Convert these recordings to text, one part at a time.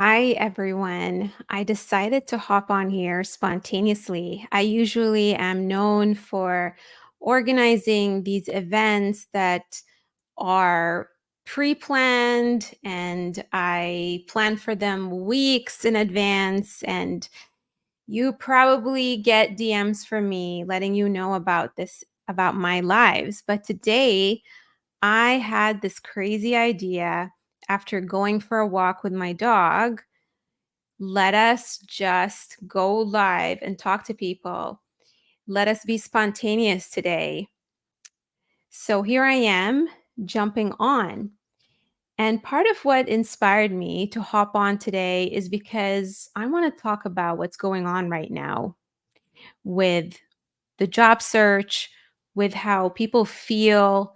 Hi, everyone. I decided to hop on here spontaneously. I usually am known for organizing these events that are pre planned and I plan for them weeks in advance. And you probably get DMs from me letting you know about this, about my lives. But today, I had this crazy idea after going for a walk with my dog. Let us just go live and talk to people. Let us be spontaneous today. So here I am jumping on. And part of what inspired me to hop on today is because I want to talk about what's going on right now with the job search, with how people feel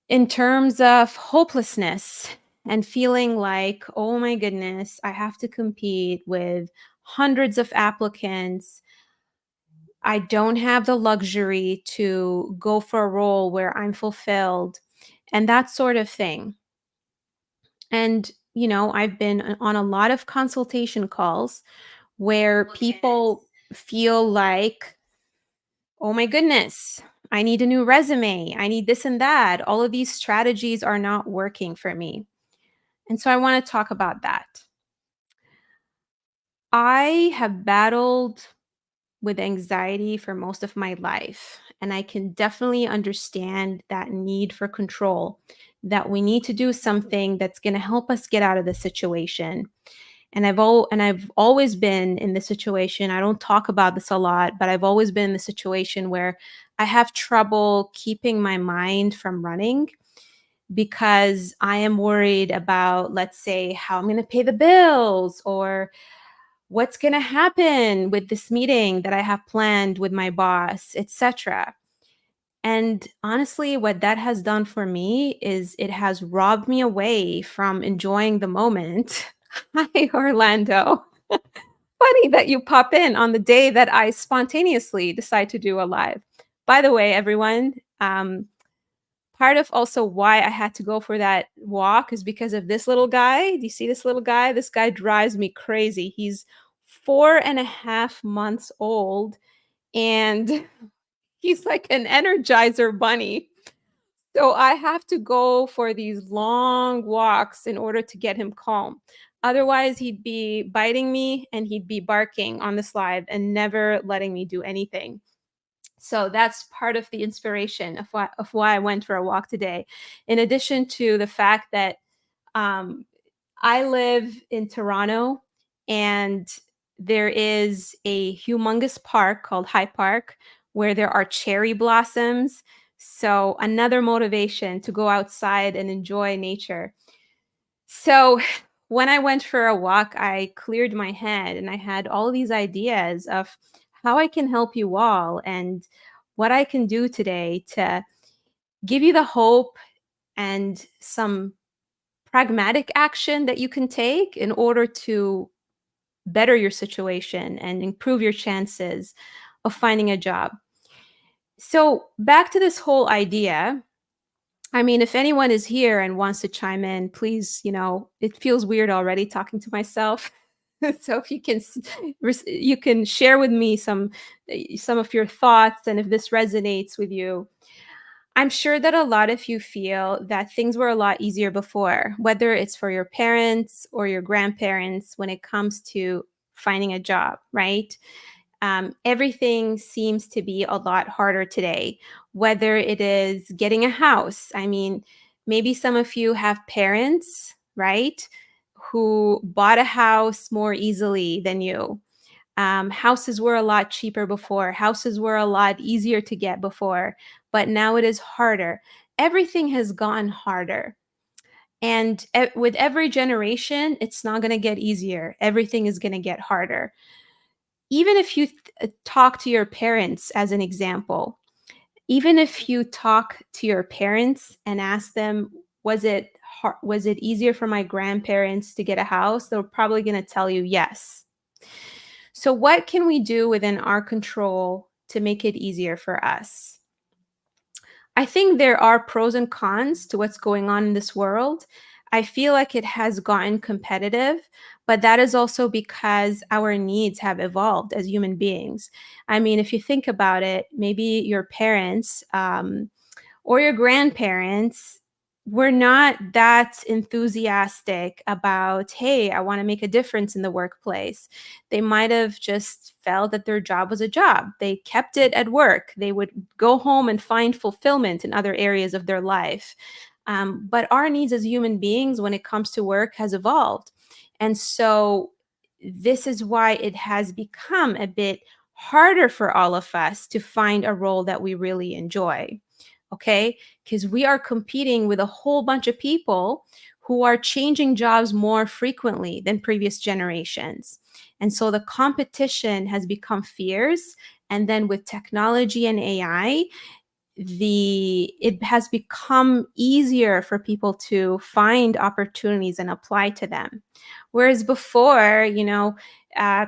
in terms of hopelessness and feeling like, oh my goodness, I have to compete with hundreds of applicants. I don't have the luxury to go for a role where I'm fulfilled and that sort of thing. And, I've been on a lot of consultation calls where Oh my goodness. people feel like, oh my goodness, I need a new resume. I need this and that. All of these strategies are not working for me. And so I want to talk about that. I have battled with anxiety for most of my life. And I can definitely understand that need for control, that we need to do something that's going to help us get out of the situation. And I've always been in this situation. I don't talk about this a lot, but I've always been in the situation where I have trouble keeping my mind from running because I am worried about, let's say, how I'm going to pay the bills or what's going to happen with this meeting that I have planned with my boss, etc. And honestly, what that has done for me is it has robbed me away from enjoying the moment. Hi, Orlando. Funny that you pop in on the day that I spontaneously decide to do a live. By the way, everyone, part of also why I had to go for that walk is because of this little guy. Do you see this little guy? This guy drives me crazy. He's 4.5 months old and he's like an energizer bunny. So I have to go for these long walks in order to get him calm. Otherwise, he'd be biting me and he'd be barking on the slide and never letting me do anything. So that's part of the inspiration of why I went for a walk today. In addition to the fact that um, I live in Toronto and there is a humongous park called High Park where there are cherry blossoms. So, another motivation to go outside and enjoy nature. So, when I went for a walk, I cleared my head and I had all these ideas of how I can help you all and what I can do today to give you the hope and some pragmatic action that you can take in order to better your situation and improve your chances of finding a job. So, back to this whole idea. I mean, if anyone is here and wants to chime in, please, it feels weird already talking to myself. So if you can you can share with me some of your thoughts and if this resonates with you. I'm sure that a lot of you feel that things were a lot easier before, whether it's for your parents or your grandparents when it comes to finding a job, right? Everything seems to be a lot harder today, whether it is getting a house. I mean, maybe some of you have parents, right, who bought a house more easily than you. Houses were a lot cheaper before, houses were a lot easier to get before, but now it is harder. Everything has gotten harder. And with every generation, it's not going to get easier. Everything is going to get harder. Even if you talk to your parents, as an example, even if you talk to your parents and ask them, was it easier for my grandparents to get a house? They're probably going to tell you yes. So, what can we do within our control to make it easier for us? I think there are pros and cons to what's going on in this world. I feel like it has gotten competitive, but that is also because our needs have evolved as human beings. I mean, if you think about it, maybe your parents, or your grandparents were not that enthusiastic about, hey, I want to make a difference in the workplace. They might have just felt that their job was a job. They kept it at work. They would go home and find fulfillment in other areas of their life. But our needs as human beings when it comes to work has evolved. And so this is why it has become a bit harder for all of us to find a role that we really enjoy. Okay, because we are competing with a whole bunch of people who are changing jobs more frequently than previous generations. And so the competition has become fierce. And then with technology and AI, it has become easier for people to find opportunities and apply to them. Whereas before,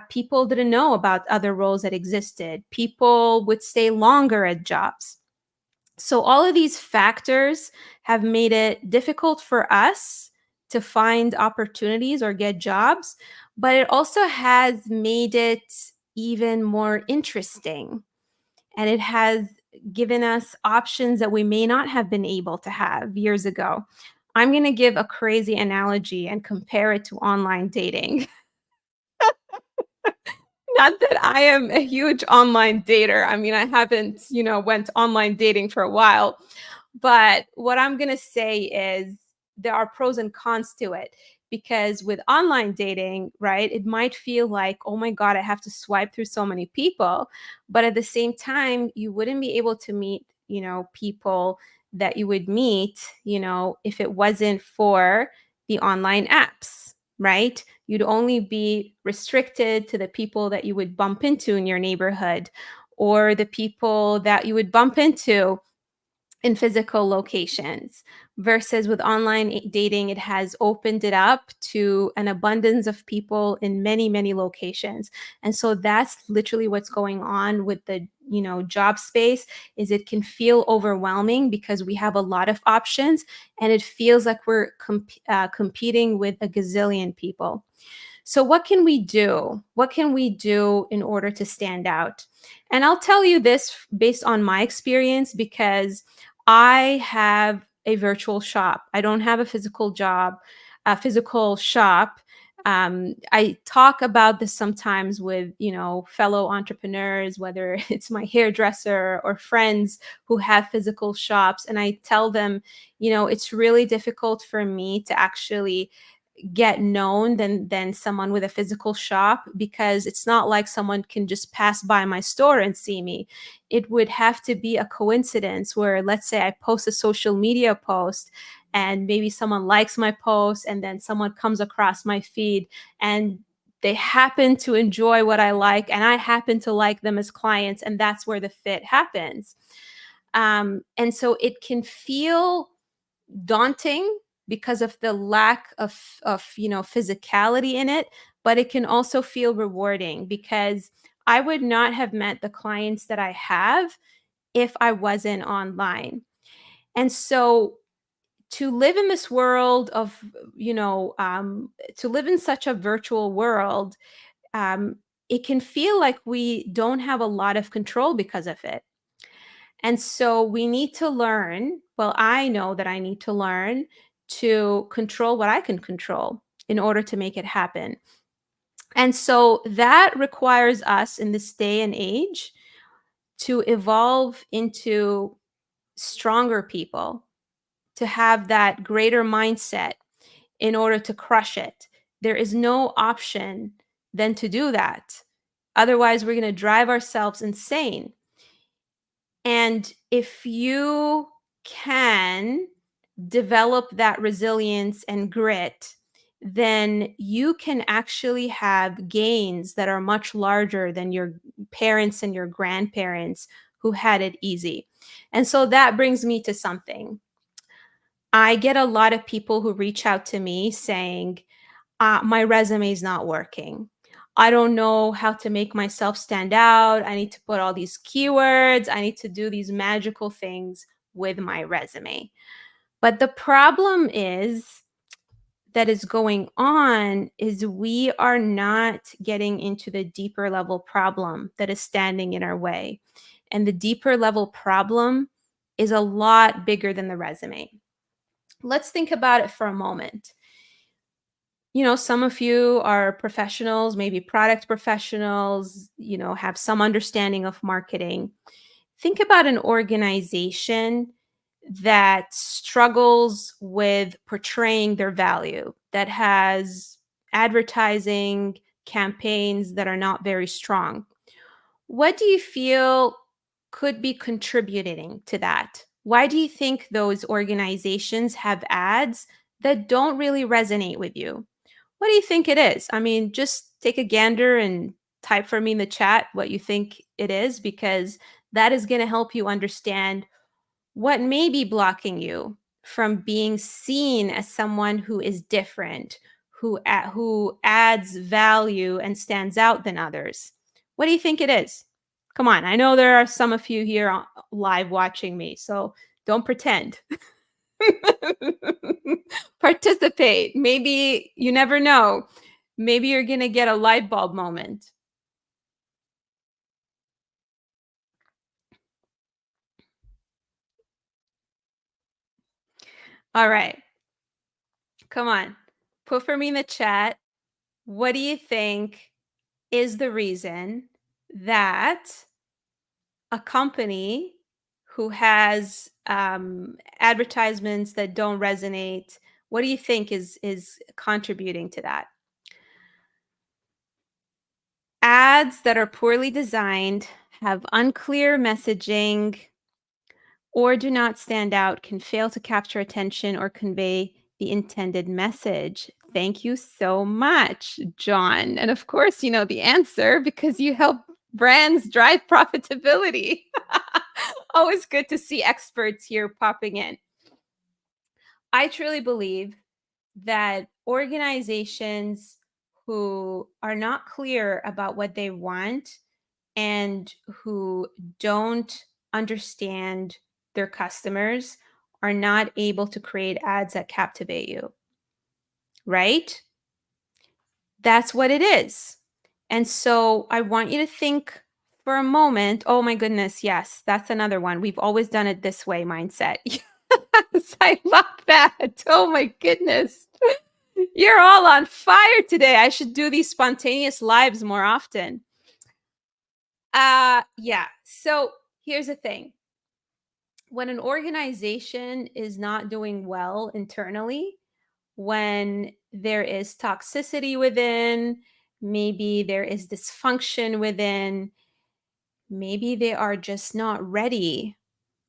people didn't know about other roles that existed. People would stay longer at jobs. So all of these factors have made it difficult for us to find opportunities or get jobs, but it also has made it even more interesting. And it has given us options that we may not have been able to have years ago. I'm going to give a crazy analogy and compare it to online dating. Not that I am a huge online dater. I mean, I haven't, went online dating for a while. But what I'm going to say is there are pros and cons to it because with online dating, right, it might feel like, oh my God, I have to swipe through so many people. But at the same time, you wouldn't be able to meet, people that you would meet, if it wasn't for the online apps, right? You'd only be restricted to the people that you would bump into in your neighborhood or the people that you would bump into in physical locations versus with online dating it has opened it up to an abundance of people in many many locations. And so that's literally what's going on with the job space is it can feel overwhelming because we have a lot of options and it feels like we're competing with a gazillion people. So what can we do? What can we do in order to stand out? And I'll tell you this based on my experience because I have a virtual shop. I don't have a physical job, a physical shop. I talk about this sometimes with, fellow entrepreneurs, whether it's my hairdresser or friends who have physical shops. And I tell them, it's really difficult for me to actually get known than someone with a physical shop because it's not like someone can just pass by my store and see me. It would have to be a coincidence where let's say I post a social media post and maybe someone likes my post and then someone comes across my feed and they happen to enjoy what I like and I happen to like them as clients and that's where the fit happens. And so it can feel daunting because of the lack of physicality in it, but it can also feel rewarding because I would not have met the clients that I have if I wasn't online. And so to live in this world of to live in such a virtual world, um, it can feel like we don't have a lot of control because of it. And so we need to learn. Well, I know that I need to learn to control what I can control in order to make it happen. And so that requires us in this day and age to evolve into stronger people, to have that greater mindset in order to crush it. There is no option than to do that. Otherwise, we're going to drive ourselves insane. And if you can develop that resilience and grit, then you can actually have gains that are much larger than your parents and your grandparents who had it easy. And so that brings me to something. I get a lot of people who reach out to me saying, my resume is not working. I don't know how to make myself stand out. I need to put all these keywords. I need to do these magical things with my resume. But the problem is that is going on is we are not getting into the deeper level problem that is standing in our way. And the deeper level problem is a lot bigger than the resume. Let's think about it for a moment. Some of you are professionals, maybe product professionals, have some understanding of marketing. Think about an organization that struggles with portraying their value, that has advertising campaigns that are not very strong. What do you feel could be contributing to that? Why do you think those organizations have ads that don't really resonate with you? What do you think it is? I mean, just take a gander and type for me in the chat what you think it is, because that is going to help you understand what may be blocking you from being seen as someone who is different, who adds value and stands out than others. What do you think it is? Come on, I know there are some of you here live watching me, so don't pretend. Participate. Maybe you never know. Maybe you're going to get a light bulb moment. All right. Come on. Put for me in the chat. What do you think is the reason that a company who has advertisements that don't resonate, what do you think is contributing to that? Ads that are poorly designed, have unclear messaging, or do not stand out can fail to capture attention or convey the intended message. Thank you so much, John. And of course, you know the answer because you help brands drive profitability. Always good to see experts here popping in. I truly believe that organizations who are not clear about what they want and who don't understand their customers are not able to create ads that captivate you, right? That's what it is. And so I want you to think for a moment. Oh my goodness, yes, that's another one. We've always done it this way mindset. Yes, I love that. Oh my goodness. You're all on fire today. I should do these spontaneous lives more often. Yeah. So here's the thing. When an organization is not doing well internally, when there is toxicity within, maybe there is dysfunction within, maybe they are just not ready.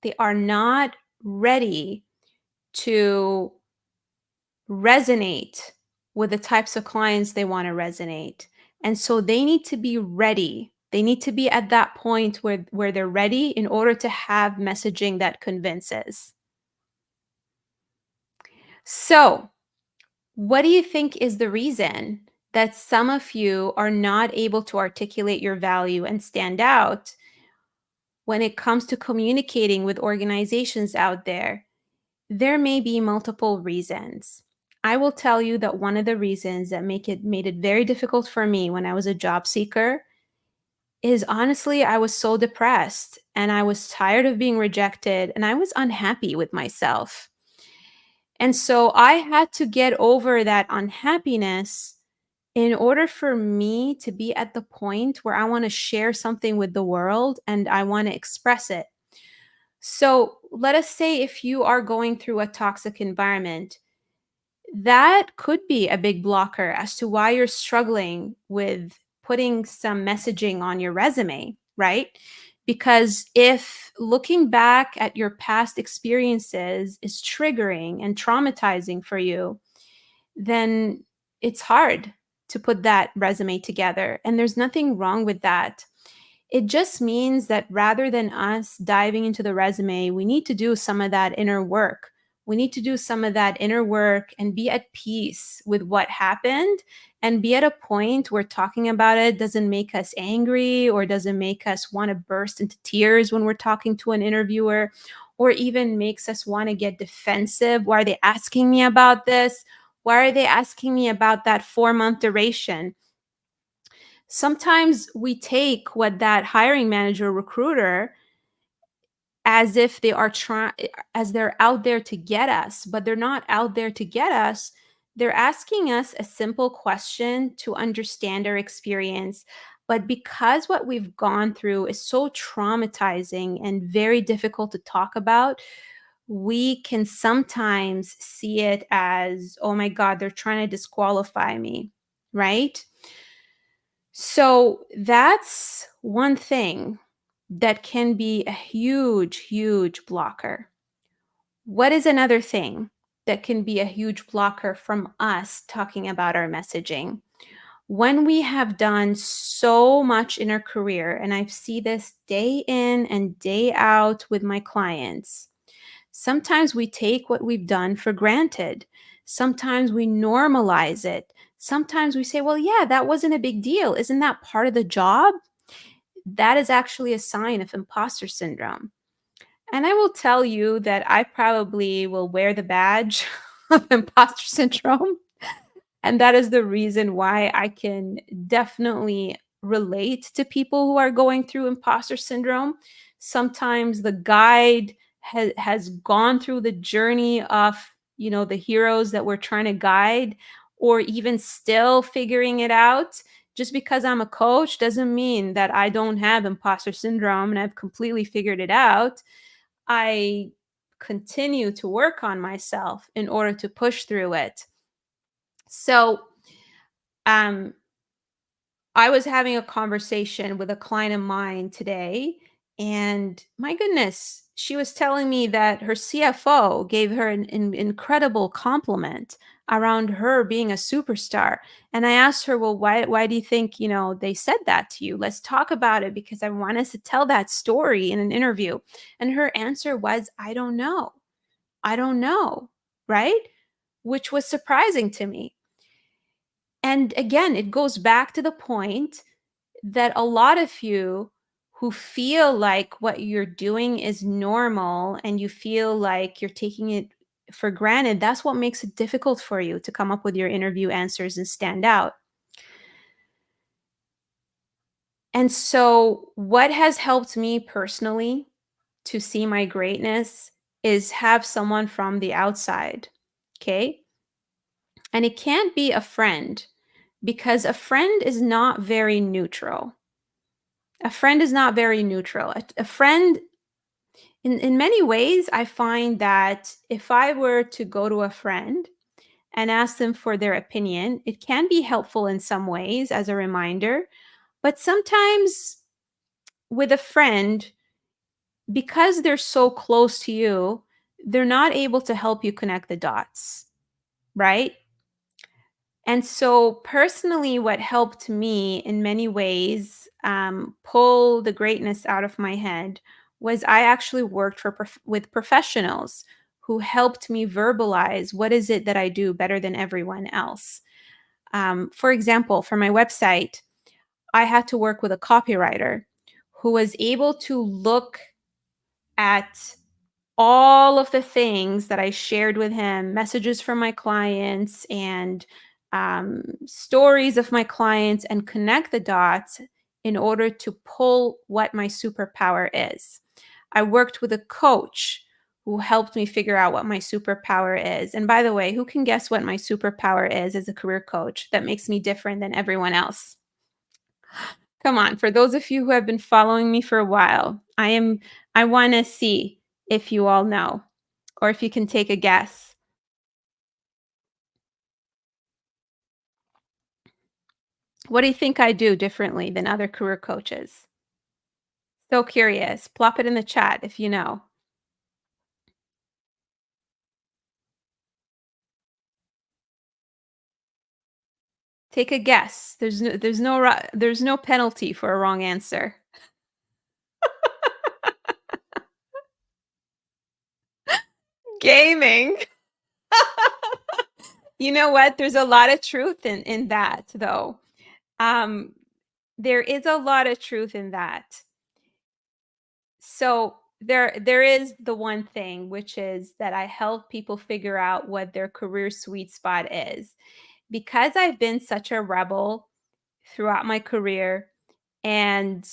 They are not ready to resonate with the types of clients they want to resonate. And so they need to be ready. They need to be at that point where they're ready in order to have messaging that convinces. So, what do you think is the reason that some of you are not able to articulate your value and stand out when it comes to communicating with organizations out there? There may be multiple reasons. I will tell you that one of the reasons that made it very difficult for me when I was a job seeker is honestly I was so depressed and I was tired of being rejected and I was unhappy with myself. And so I had to get over that unhappiness in order for me to be at the point where I want to share something with the world and I want to express it. So let us say if you are going through a toxic environment, that could be a big blocker as to why you're struggling with putting some messaging on your resume, right? Because if looking back at your past experiences is triggering and traumatizing for you, then it's hard to put that resume together. And there's nothing wrong with that. It just means that rather than us diving into the resume, we need to do some of that inner work. We need to do some of that inner work and be at peace with what happened and be at a point where talking about it doesn't make us angry or doesn't make us want to burst into tears when we're talking to an interviewer or even makes us want to get defensive. Why are they asking me about this? Why are they asking me about that 4-month duration? Sometimes we take what that hiring manager recruiter as if they are trying as they're out there to get us, but they're not out there to get us. They're asking us a simple question to understand our experience. But because what we've gone through is so traumatizing and very difficult to talk about, we can sometimes see it as, oh my God, they're trying to disqualify me, right? So that's one thing that can be a huge, huge blocker. What is another thing that can be a huge blocker from us talking about our messaging? When we have done so much in our career, and I see this day in and day out with my clients, sometimes we take what we've done for granted. Sometimes we normalize it. Sometimes we say, well, yeah, that wasn't a big deal. Isn't that part of the job? That is actually a sign of imposter syndrome. And I will tell you that I probably will wear the badge of imposter syndrome. And that is the reason why I can definitely relate to people who are going through imposter syndrome. Sometimes the guide has gone through the journey of, the heroes that we're trying to guide, or even still figuring it out. Just because I'm a coach doesn't mean that I don't have imposter syndrome and I've completely figured it out. I continue to work on myself in order to push through it. So, um, I was having a conversation with a client of mine today, and my goodness, she was telling me that her CFO gave her an incredible compliment around her being a superstar. And I asked her, "Well, why do you think, they said that to you? Let's talk about it because I want us to tell that story in an interview." And her answer was, "I don't know. I don't know." Right? Which was surprising to me. And again, it goes back to the point that a lot of you who feel like what you're doing is normal and you feel like you're taking it for granted, that's what makes it difficult for you to come up with your interview answers and stand out. And so, what has helped me personally to see my greatness is have someone from the outside. Okay. And it can't be a friend because a friend is not very neutral. A friend is not very neutral. A friend, in many ways, I find that if I were to go to a friend and ask them for their opinion, it can be helpful in some ways as a reminder. But sometimes with a friend, because they're so close to you, they're not able to help you connect the dots, right? And so, personally, what helped me in many ways pull the greatness out of my head was I actually worked with professionals who helped me verbalize what is it that I do better than everyone else. For example, for my website, I had to work with a copywriter who was able to look at all of the things that I shared with him, messages from my clients and stories of my clients, and connect the dots in order to pull what my superpower is. I worked with a coach who helped me figure out what my superpower is. And by the way, who can guess what my superpower is as a career coach that makes me different than everyone else? Come on, for those of you who have been following me for a while, I want to see if you all know or if you can take a guess. What do you think I do differently than other career coaches? So curious. Plop it in the chat if you know. Take a guess. There's no penalty for a wrong answer. Gaming. You know what? There's a lot of truth in that though. Um there is a lot of truth in that. So there is the one thing, which is that I help people figure out what their career sweet spot is. Because I've been such a rebel throughout my career, and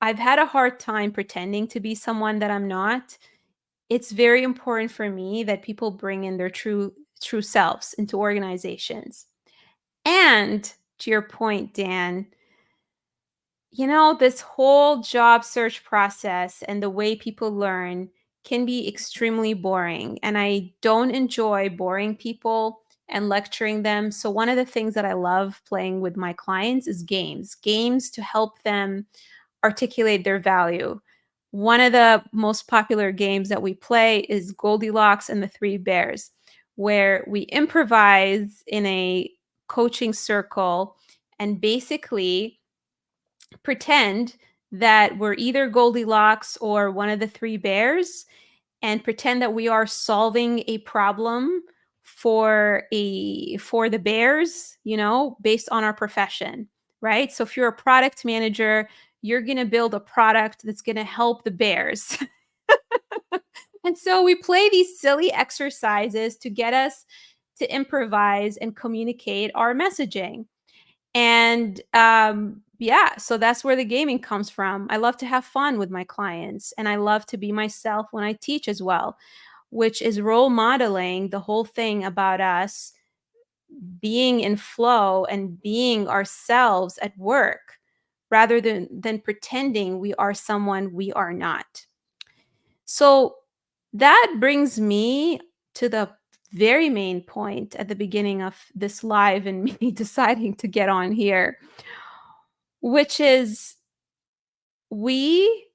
I've had a hard time pretending to be someone that I'm not, it's very important for me that people bring in their true selves into organizations. And to your point, Dan, this whole job search process and the way people learn can be extremely boring. And I don't enjoy boring people and lecturing them. So, one of the things that I love playing with my clients is games to help them articulate their value. One of the most popular games that we play is Goldilocks and the Three Bears, where we improvise in a coaching circle and basically pretend that we're either Goldilocks or one of the three bears, and pretend that we are solving a problem for the bears, based on our profession, right? So if you're a product manager, you're going to build a product that's going to help the bears. And so we play these silly exercises to get us to improvise and communicate our messaging. And yeah, so that's where the gaming comes from. I love to have fun with my clients, and I love to be myself when I teach as well, which is role modeling the whole thing about us being in flow and being ourselves at work rather than pretending we are someone we are not. So that brings me to the very main point at the beginning of this live and me deciding to get on here, which is we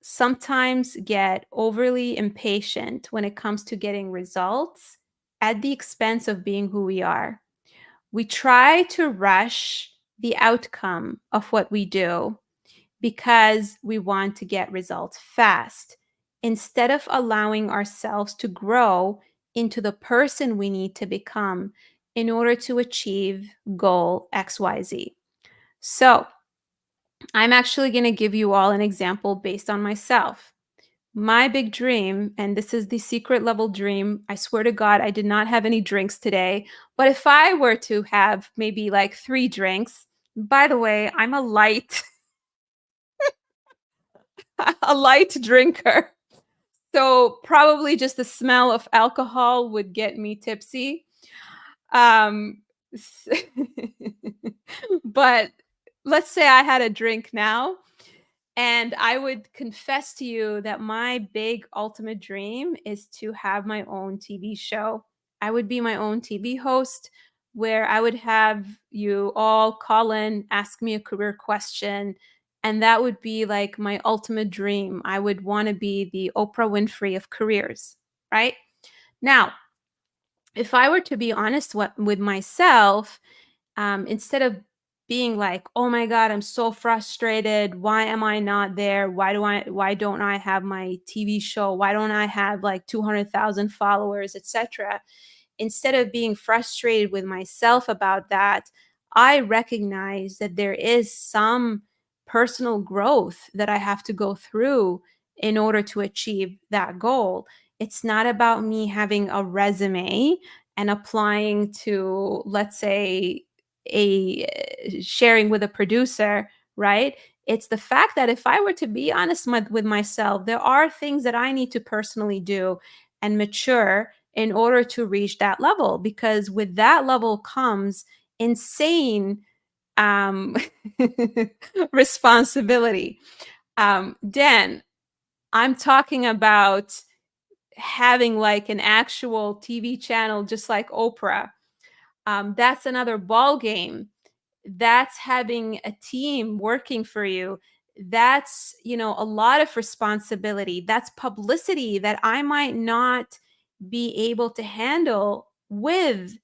sometimes get overly impatient when it comes to getting results at the expense of being who we are. We try to rush the outcome of what we do because we want to get results fast instead of allowing ourselves to grow into the person we need to become in order to achieve goal XYZ. So, I'm actually going to give you all an example based on myself. My big dream, and this is the secret level dream, I swear to God, I did not have any drinks today. But if I were to have maybe like 3 drinks, by the way, I'm a light, a light drinker. So probably just the smell of alcohol would get me tipsy. Um, s- but let's say I had a drink now. And I would confess to you that my big ultimate dream is to have my own TV show. I would be my own TV host where I would have you all call in, ask me a career question. And that would be like my ultimate dream. I would want to be the Oprah Winfrey of careers, right? Now, if I were to be honest with myself, instead of being like, oh my God, I'm so frustrated, why am I not there, why don't I have my TV show, why don't I have like 200,000 followers, etc., instead of being frustrated with myself about that, I recognize that there is some personal growth that I have to go through in order to achieve that goal. It's not about me having a resume and applying to, let's say, a sharing with a producer, right? It's the fact that if I were to be honest with myself, there are things that I need to personally do and mature in order to reach that level, because with that level comes insane um responsibility. Dan, I'm talking about having like an actual TV channel just like Oprah. That's another ball game. That's having a team working for you. That's, a lot of responsibility. That's publicity that I might not be able to handle with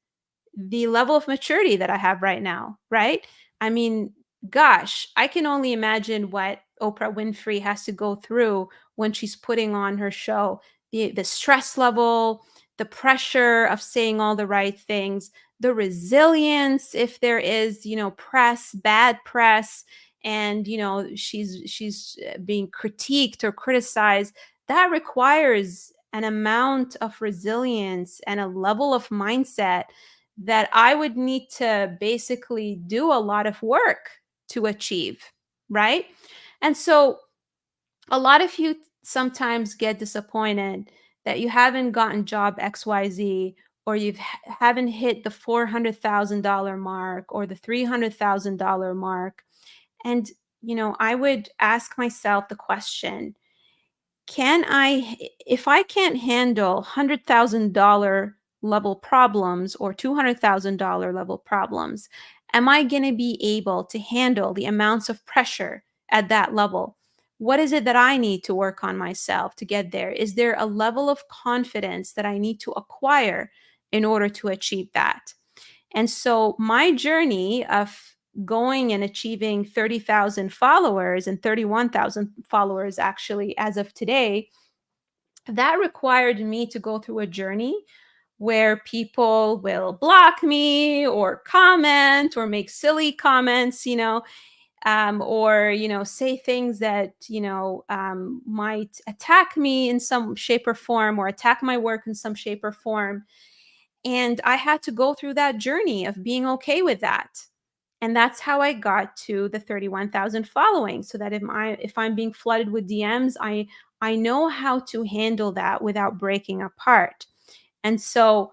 the level of maturity that I have right now, right? I mean, gosh, I can only imagine what Oprah Winfrey has to go through when she's putting on her show. The stress level, the pressure of saying all the right things, the resilience if there is, bad press, and she's being critiqued or criticized, that requires an amount of resilience and a level of mindset that I would need to basically do a lot of work to achieve, right? And so a lot of you sometimes get disappointed that you haven't gotten job XYZ, or you haven't hit the $400,000 mark or the $300,000 mark. And, I would ask myself the question, if I can't handle $100,000 level problems or $200,000 level problems, am I going to be able to handle the amounts of pressure at that level? What is it that I need to work on myself to get there? Is there a level of confidence that I need to acquire in order to achieve that? And so my journey of going and achieving 30,000 followers and 31,000 followers actually as of today, that required me to go through a journey where people will block me or comment or make silly comments, or say things that might attack me in some shape or form, or attack my work in some shape or form. And I had to go through that journey of being okay with that. And that's how I got to the 31,000 following, so that if I'm being flooded with DMs, I know how to handle that without breaking apart. And so,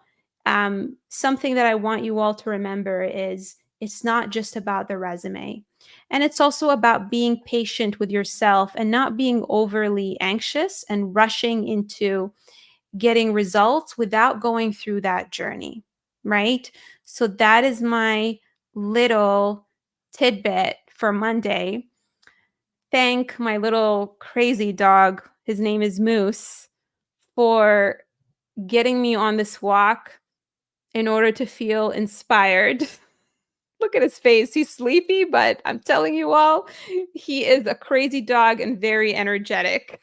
something that I want you all to remember is it's not just about the resume. And it's also about being patient with yourself and not being overly anxious and rushing into getting results without going through that journey, right? So that is my little tidbit for Monday. Thank my little crazy dog, his name is Moose, for getting me on this walk in order to feel inspired. Look at his face. He's sleepy, but I'm telling you all, he is a crazy dog and very energetic.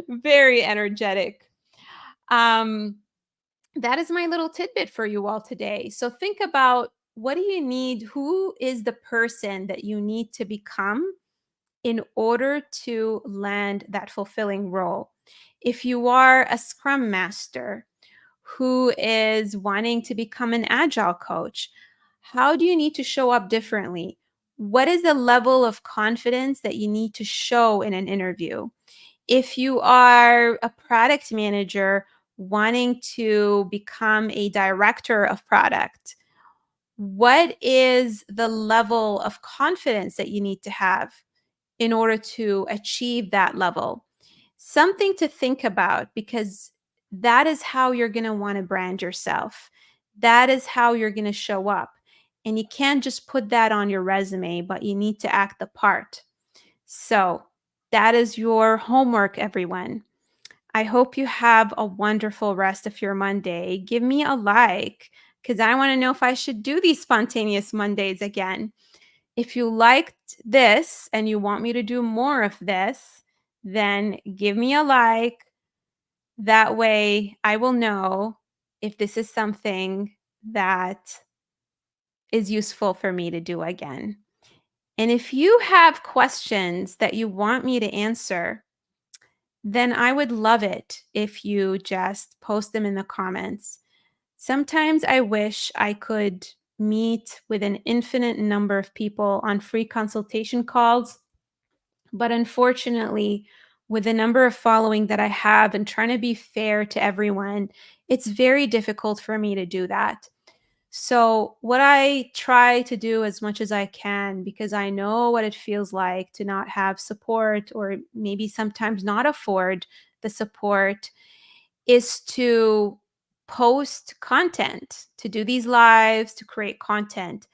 Very energetic. Um, that is my little tidbit for you all today. So think about, what do you need? Who is the person that you need to become in order to land that fulfilling role? If you are a scrum master who is wanting to become an agile coach, how do you need to show up differently? What is the level of confidence that you need to show in an interview? If you are a product manager wanting to become a director of product, what is the level of confidence that you need to have in order to achieve that level? Something to think about, because that is how you're going to want to brand yourself. That is how you're going to show up. And you can't just put that on your resume, but you need to act the part. So that is your homework, everyone. I hope you have a wonderful rest of your Monday. Give me a like, because I want to know if I should do these spontaneous Mondays again. If you liked this and you want me to do more of this, then give me a like. That way I will know if this is something that is useful for me to do again. And if you have questions that you want me to answer, then I would love it if you just post them in the comments. Sometimes I wish I could meet with an infinite number of people on free consultation calls, but unfortunately, with the number of following that I have and trying to be fair to everyone, it's very difficult for me to do that. So, what I try to do as much as I can, because I know what it feels like to not have support, or maybe sometimes not afford the support, is to post content, to do these lives, to create content.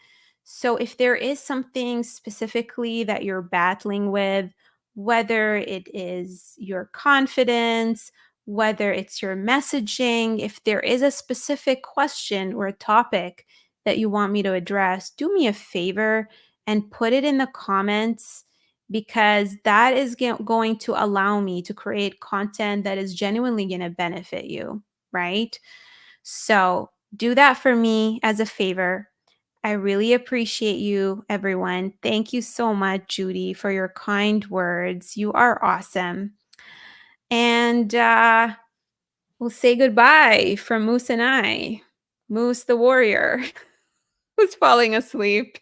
So if there is something specifically that you're battling with, whether it is your confidence, whether it's your messaging, if there is a specific question or a topic that you want me to address, do me a favor and put it in the comments, because that is going to allow me to create content that is genuinely going to benefit you, right? So do that for me as a favor. I really appreciate you, everyone. Thank you so much, Judy, for your kind words. You are awesome. And we'll say goodbye from Moose and I. Moose the warrior who's falling asleep.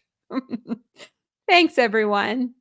Thanks, everyone.